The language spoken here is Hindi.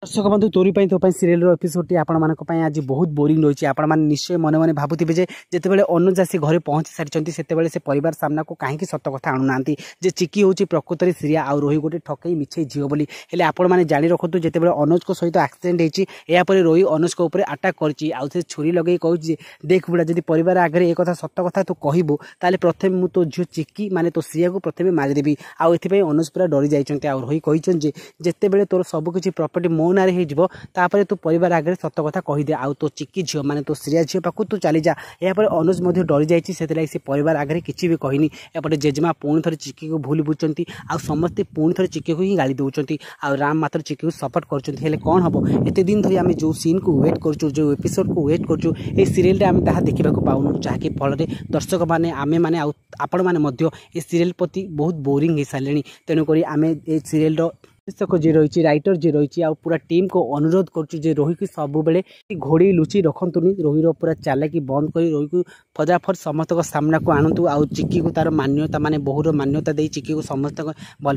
दर्शक बंधु तोरी तो सीरियल एपिसोड टी आपण आज बहुत बोरिंग रही आपण मैंने निश्चय मन मन भावुवे जितेबाला अनुज आसी घरे पहुंची सारी से परिवार सामना को कहीं सत कथा आणुना जे चिकी हूँ प्रकृत में सीरिया आ रोही गोटे ठकई मिछे झील बोली आपण मैंने जाणी रखु जितेबाला अनुज को सहित एक्सीडेंट होती रोही अनुज को आटाक कर छुरी लगे कहूँ देख बुढ़ा जब परिवार आगे एक सत कथा तू कहबू ताले प्रथम मु तो झील चिकी माने तो सीरिया को प्रथम मारिदेवी आउ अनुज पूरा डरी जाइए रोही कहते जितेबाला तोर सबकि प्रॉपर्टी मो नारे होपर तू परिवार आगे सत कथा कहीदे आउ तो चिकी झील माने तो सीरिया झील पाक तू चली जा यापर अनुज डरी जाइए से परिवार आगे किसी भी कहनी एपटे जेजेमा पुणी थे चिकी को भूल बुझुंट आ समस्ते पुणी थे चिकी को ही गाड़ी दौरान आ राम मात्र चिकी को सपोर्ट कर कौन हम एत दिन धरी आम जो सीन को वेट करूँ जो एपिसोड को वेट करूँ ये सीरियल आम ताहा देखा पाऊँ जहाँकि फल दर्शक मैंने आमे मैंने आपण मैंने सीरियल प्रति बहुत बोरिंग हो सारे तेणुक आम ए सीरियल निर्देशक जी रही राइटर जी रही पूरा टीम को अनुरोध कर रोही की सब बेले घोड़ी लुचि रखतुनि रोही पूरा चालाकी बंद कर रोही को फजाफट समस्त सामना को आणतु आउ चिकी को तार मान्यता माने बहुर मान्यता दे चिकी को समस्त भल